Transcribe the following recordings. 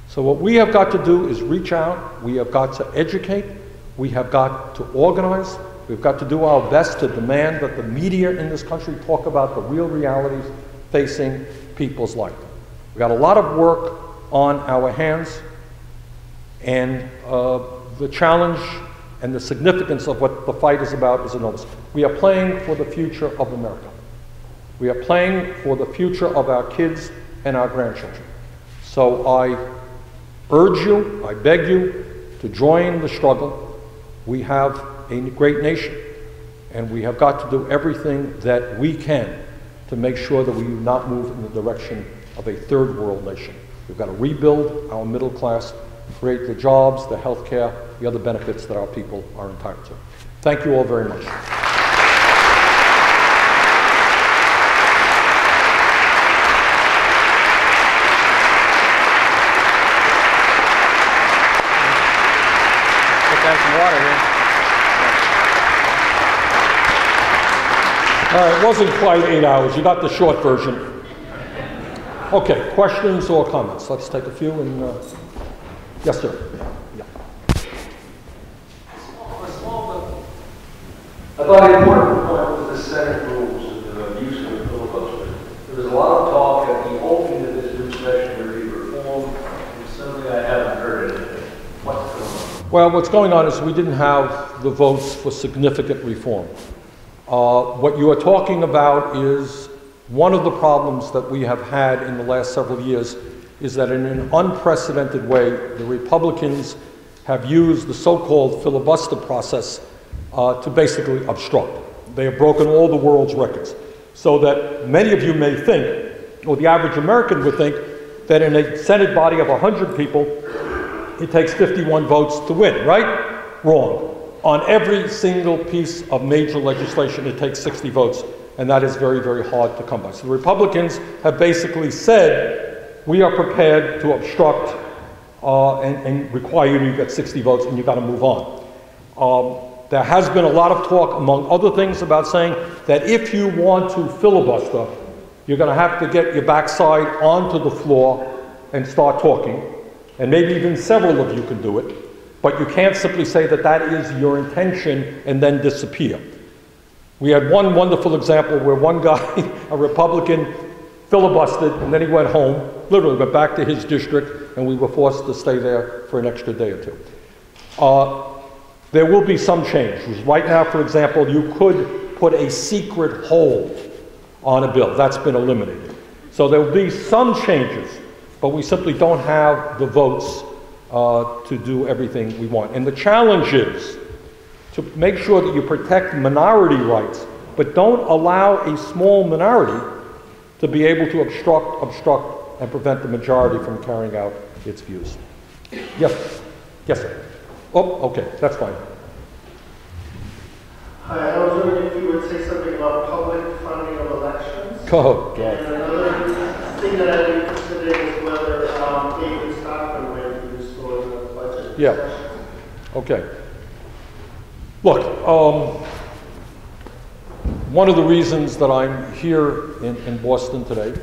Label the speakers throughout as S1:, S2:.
S1: So what we have got to do is reach out, we have got to educate, we have got to organize, we've got to do our best to demand that the media in this country talk about the real realities facing people's life. We've got a lot of work on our hands, and the challenge and the significance of what the fight is about is enormous. We are playing for the future of America. We are playing for the future of our kids and our grandchildren. So I urge you, I beg you to join the struggle. We have a great nation, and we have got to do everything that we can to make sure that we do not move in the direction of a third world nation. We've got to rebuild our middle class, create the jobs, the health care, the other benefits that our people are entitled to. Thank you all very much. All right, it wasn't quite 8 hours. You got the short version. Okay, questions or comments? Let's take a few. And yes, sir. Yeah.
S2: I thought an important point was the Senate rules and the use of the filibuster. There was a lot of talk at the opening of this new session to be reformed, and suddenly I haven't heard anything. What's going on?
S1: Well, what's going on is we didn't have the votes for significant reform. What you are talking about is one of the problems that we have had in the last several years is that in an unprecedented way, the Republicans have used the so-called filibuster process to basically obstruct. They have broken all the world's records. So that many of you may think, or the average American would think, that in a Senate body of 100 people, it takes 51 votes to win, right? Wrong. On every single piece of major legislation, it takes 60 votes, and that is very, very hard to come by. So the Republicans have basically said, we are prepared to obstruct and require you to get 60 votes, and you've got to move on. There has been a lot of talk, among other things, about saying that if you want to filibuster, you're going to have to get your backside onto the floor and start talking, and maybe even several of you can do it. But you can't simply say that that is your intention and then disappear. We had one wonderful example where one guy, a Republican, filibustered and then he went home, literally went back to his district, and we were forced to stay there for an extra day or two. There will be some change. Right now, for example, you could put a secret hold on a bill. That's been eliminated. So there will be some changes, but we simply don't have the votes to do everything we want. And the challenge is to make sure that you protect minority rights, but don't allow a small minority to be able to obstruct, and prevent the majority from carrying out its views. Yes? Yes, sir. Oh, okay, that's fine.
S3: Hi, I was wondering if you would say something about public funding of elections.
S1: Oh, God.
S3: And another thing that I'd be interested in is whether David Stockman might be used for the budget
S1: Yeah. Okay. Look, one of the reasons that I'm here in Boston today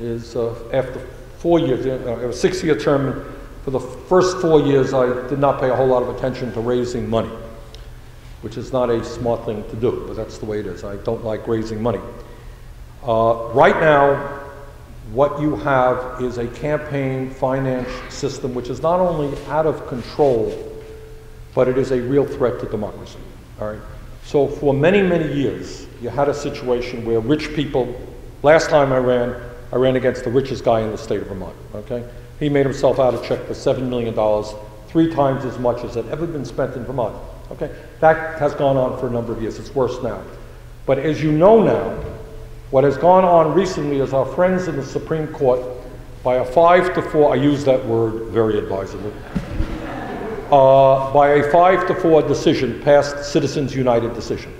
S1: is after 4 years, a 6-year term, for the first 4 years I did not pay a whole lot of attention to raising money, which is not a smart thing to do, but that's the way it is. I don't like raising money. Right now, what you have is a campaign finance system which is not only out of control, but it is a real threat to democracy. All right? So for many, many years, you had a situation where rich people, last time I ran against the richest guy in the state of Vermont, okay? He made himself out a check for $7 million, 3 times as much as had ever been spent in Vermont, okay? That has gone on for a number of years. It's worse now. But as you know now, what has gone on recently is our friends in the Supreme Court, by a 5-4, I use that word very advisedly, by a 5-4 decision, passed Citizens United decision.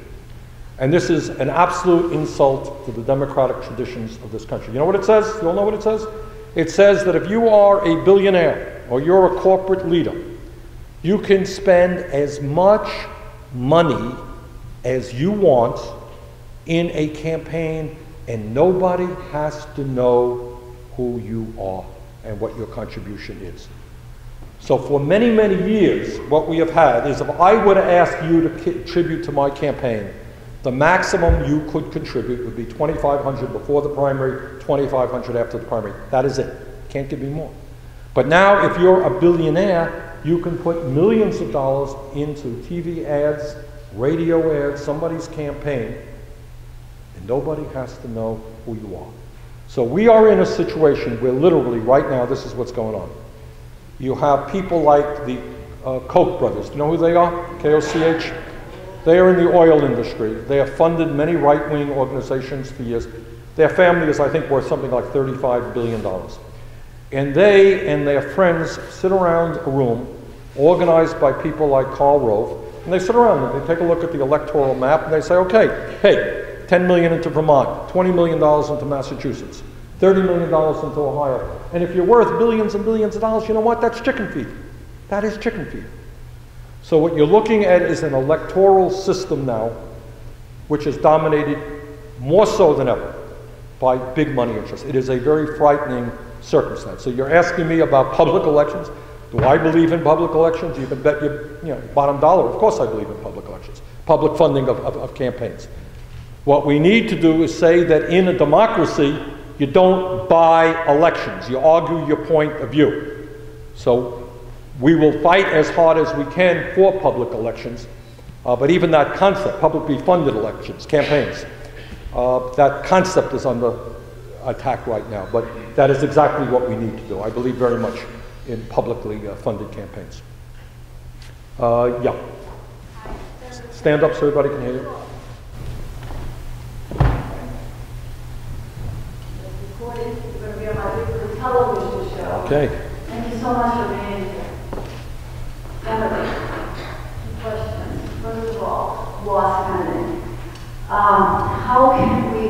S1: And this is an absolute insult to the democratic traditions of this country. You know what it says? You all know what it says? It says that if you are a billionaire or you're a corporate leader, you can spend as much money as you want in a campaign, and nobody has to know who you are and what your contribution is. So for many, many years, what we have had is if I were to ask you to contribute to my campaign, the maximum you could contribute would be $2,500 before the primary, $2,500 after the primary. That is it. Can't give me more. But now, if you're a billionaire, you can put millions of dollars into TV ads, radio ads, somebody's campaign, and nobody has to know who you are. So we are in a situation where literally right now, this is what's going on. You have people like the Koch brothers. Do you know who they are? K-O-C-H? They are in the oil industry. They have funded many right-wing organizations for years. Their family is, I think, worth something like $35 billion. And they and their friends sit around a room organized by people like Karl Rove, and they sit around and they take a look at the electoral map and they say, okay, hey, 10 million into Vermont, $20 million into Massachusetts, $30 million into Ohio. And if you're worth billions and billions of dollars, you know what? That's chicken feed. That is chicken feed. So what you're looking at is an electoral system now which is dominated more so than ever by big money interests. It is a very frightening circumstance. So you're asking me about public elections. Do I believe in public elections? You can bet your bottom dollar. Of course I believe in public elections, public funding of campaigns. What we need to do is say that in a democracy, you don't buy elections. You argue your point of view. So we will fight as hard as we can for public elections, but even that concept, publicly funded elections, campaigns, that concept is under attack right now. But that is exactly what we need to do. I believe very much in publicly funded campaigns. Yeah. Stand up so everybody can hear you.
S4: Television show.
S1: Okay.
S4: Thank you so much for being here. Emily, two questions. First of all, law spending. How can we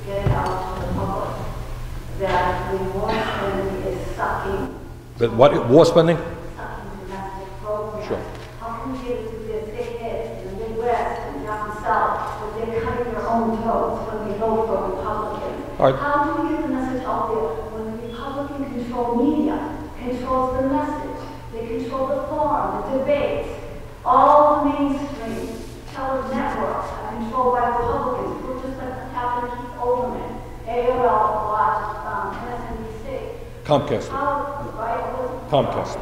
S4: get it out to the public that the war spending is sucking?
S1: But what, war spending?
S4: Sucking domestic programs.
S1: Sure.
S4: How can we get it to their thick heads in the Midwest and down the South, that they're cutting their own toes when they vote for Republicans?
S1: All right.
S4: How do we get the message out there when the Republican controlled media controls the message, they control the forum, the debates, all the mainstream television networks are controlled by Republicans, which is what happened to Keith Olbermann, AOL, watched MSNBC.
S1: Comcast. Comcast.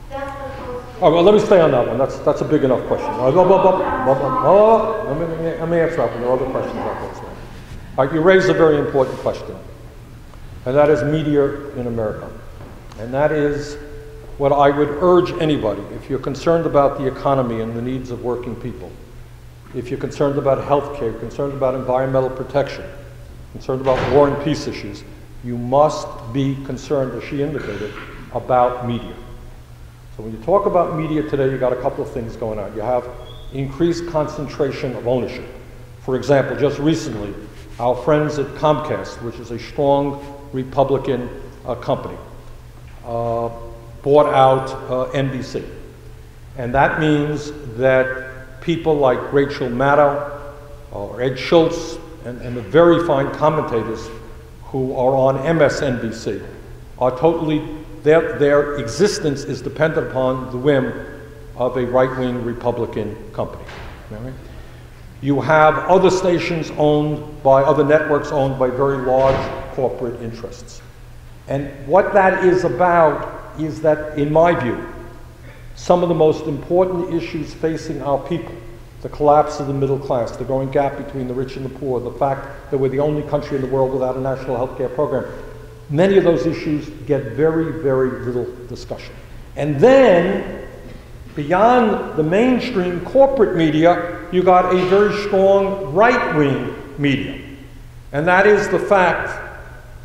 S4: That's the first.
S1: All right, well, let me stay on that one. That's a big enough question. Let me answer that one. There are other questions out there. All right, you raised a very important question, and that is media in America. And that is what I would urge anybody, if you're concerned about the economy and the needs of working people, if you're concerned about health care, concerned about environmental protection, concerned about war and peace issues, you must be concerned, as she indicated, about media. So when you talk about media today, you've got a couple of things going on. You have increased concentration of ownership. For example, just recently, our friends at Comcast, which is a strong Republican company, bought out NBC. And that means that people like Rachel Maddow or Ed Schultz and the very fine commentators who are on MSNBC are totally, their existence is dependent upon the whim of a right-wing Republican company. Right? You have other stations owned by, other networks owned by very large corporate interests. And what that is about is that, in my view, some of the most important issues facing our people, the collapse of the middle class, the growing gap between the rich and the poor, the fact that we're the only country in the world without a national health care program, many of those issues get very, very little discussion. And then, beyond the mainstream corporate media, you got a very strong right-wing media. And that is the fact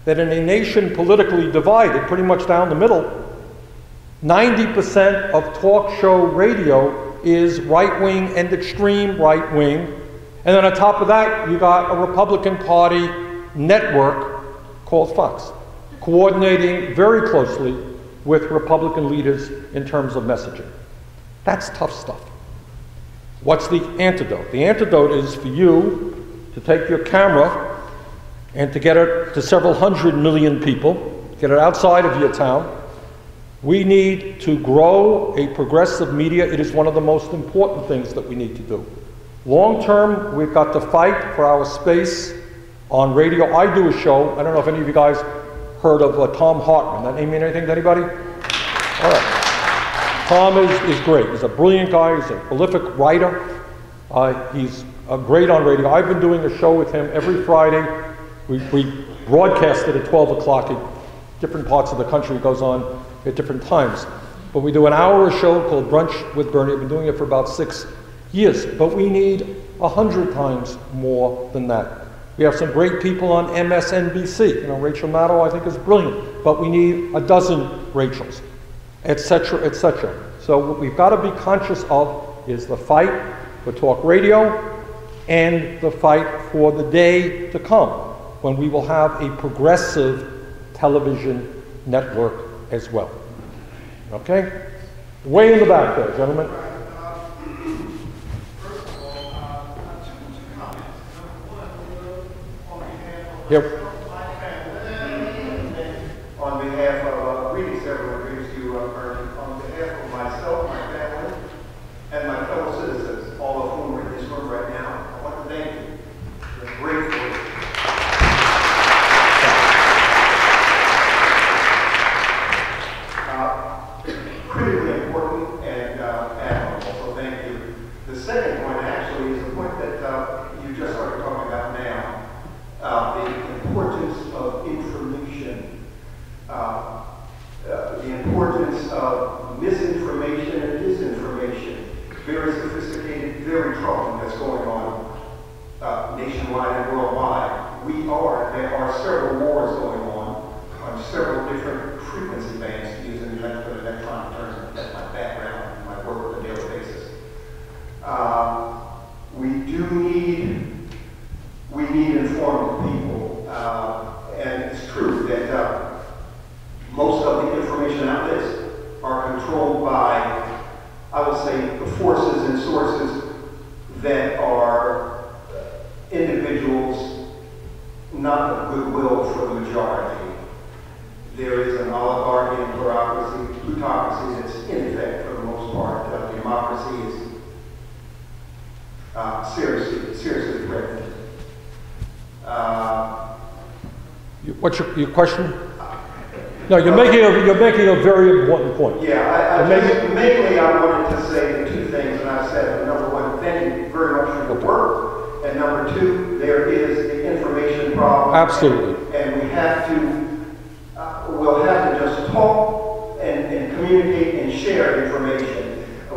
S1: that in a nation politically divided, pretty much down the middle, 90% of talk show radio is right-wing and extreme right-wing. And then on top of that, you got a Republican Party network called Fox, coordinating very closely with Republican leaders in terms of messaging. That's tough stuff. What's the antidote? The antidote is for you to take your camera and to get it to several hundred million people, get it outside of your town, We need to grow a progressive media. It is one of the most important things that we need to do. Long term, we've got to fight for our space on radio. I do a show, I don't know if any of you guys heard of Tom Hartman. That name mean anything to anybody? All right. Tom is great. He's a brilliant guy. He's a prolific writer. He's great on radio. I've been doing a show with him every Friday. We broadcast it at 12 o'clock in different parts of the country. It goes on at different times. But we do an hour show called Brunch with Bernie. I've been doing it for about 6 years. But we need 100 times more than that. We have some great people on MSNBC. You know, Rachel Maddow, I think, is brilliant. But we need a dozen Rachels, etc., etc. So what we've got to be conscious of is the fight for talk radio and the fight for the day to come when we will have a progressive television network as well. Okay? Way in the back there, gentlemen.
S3: First of all, two comments. Number one, on behalf of
S1: Yep.
S3: my family, and on behalf of greetings to everyone, greetings to you, Ernie, on behalf of myself, my family, and my fellow citizens, all of whom are in this room right now, I want to thank you. You're grateful. Critically important and admirable, so thank you. The second point actually is the point that you just started talking about now, the importance of information, the importance of misinformation and disinformation, very sophisticated, very troubling that's going on nationwide and worldwide. There are several wars going on several different frequency bands, using electronic terms. That's my background and my work on a daily basis. We need informed people, and it's true that most of the information outlets are controlled by, I will say, forces and sources that are individuals not of goodwill for the majority. There is an oligarchy and plutocracy that's in effect for the most part. Democracy is seriously threatened.
S1: What's your question? No, you're making a very important point.
S3: Yeah, mainly I wanted to say the two things, and I said, number one, thank you very much for your work, and number two, there is the information problem.
S1: Absolutely.
S3: And we have to, we'll have to just talk and communicate and share information.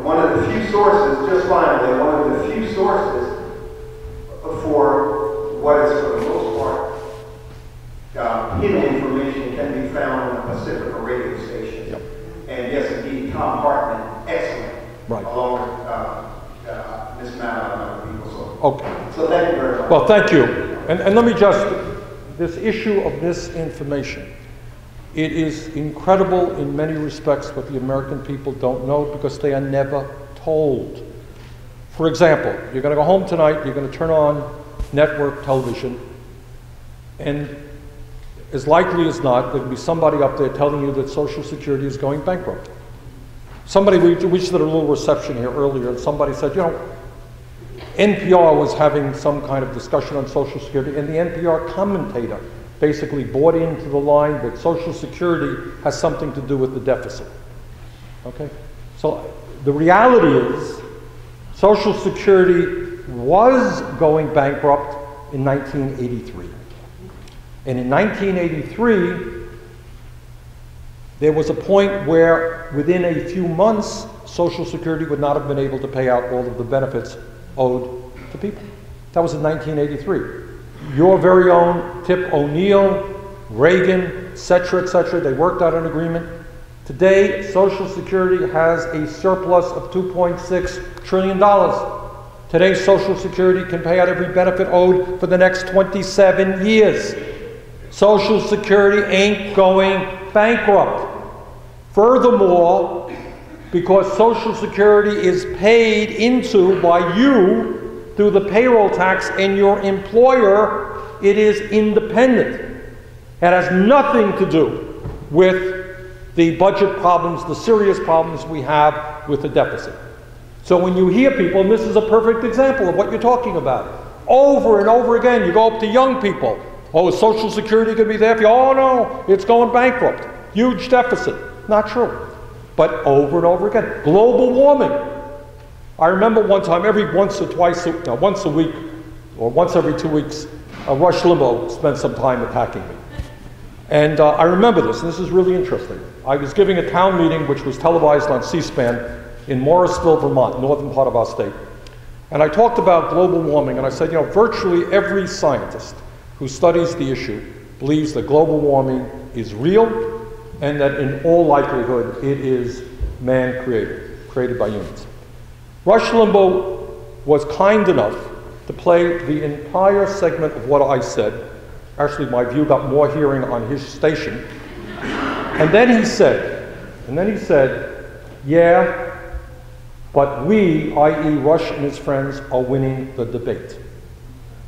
S3: One of the few sources, just finally, one of the few sources for what is for the most part hidden information can be found on a Pacifica radio station.
S1: Yep.
S3: And yes, indeed, Tom Hartman, excellent.
S1: Right.
S3: Along with Ms. Maddow and other people.
S1: Okay.
S3: So thank you very much.
S1: Well, thank you. And let me just, this issue of misinformation, it is incredible in many respects what the American people don't know because they are never told. For example, you're going to go home tonight, you're going to turn on network television, and as likely as not, there will be somebody up there telling you that Social Security is going bankrupt. Somebody, we just did a little reception here earlier, and somebody said, you know, NPR was having some kind of discussion on Social Security, and the NPR commentator basically bought into the line that Social Security has something to do with the deficit. Okay? So the reality is Social Security was going bankrupt in 1983. And in 1983, there was a point where within a few months, Social Security would not have been able to pay out all of the benefits owed to people. That was in 1983. Your very own Tip O'Neill, Reagan, et cetera, they worked out an agreement. Today, Social Security has a surplus of $2.6 trillion. Today, Social Security can pay out every benefit owed for the next 27 years. Social Security ain't going bankrupt. Furthermore, because Social Security is paid into by you through the payroll tax and your employer, it is independent. It has nothing to do with the budget problems, the serious problems we have with the deficit. So when you hear people, and this is a perfect example of what you're talking about, over and over again, you go up to young people, oh, is Social Security going to be there for you? Oh no, it's going bankrupt. Huge deficit. Not true. But over and over again. Global warming. I remember one time, once a week, or once every 2 weeks, Rush Limbaugh spent some time attacking me. And I remember this, and this is really interesting. I was giving a town meeting which was televised on C-SPAN in Morrisville, Vermont, northern part of our state. And I talked about global warming, and I said, you know, virtually every scientist who studies the issue believes that global warming is real, and that in all likelihood it is man-created, created by humans. Rush Limbaugh was kind enough to play the entire segment of what I said. Actually, my view got more hearing on his station. And then he said, yeah, but we, i.e. Rush and his friends, are winning the debate.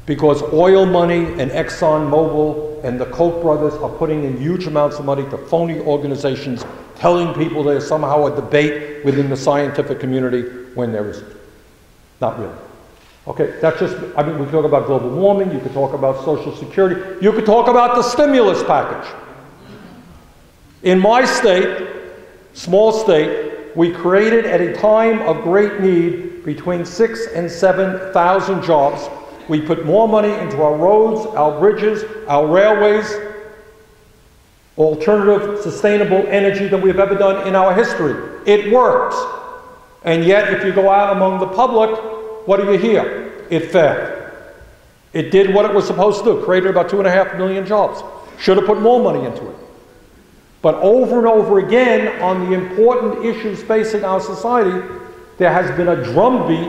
S1: Because oil money and ExxonMobil and the Koch brothers are putting in huge amounts of money to phony organizations telling people there's somehow a debate within the scientific community when there isn't. Not really. Okay, that's just, I mean, we could talk about global warming, you could talk about Social Security, you could talk about the stimulus package. In my state, small state, we created at a time of great need between 6,000 and 7,000 jobs. We put more money into our roads, our bridges, our railways, alternative, sustainable energy than we've ever done in our history. It works. And yet, if you go out among the public, what do you hear? It failed. It did what it was supposed to do, created about 2.5 million jobs. Should have put more money into it. But over and over again, on the important issues facing our society, there has been a drumbeat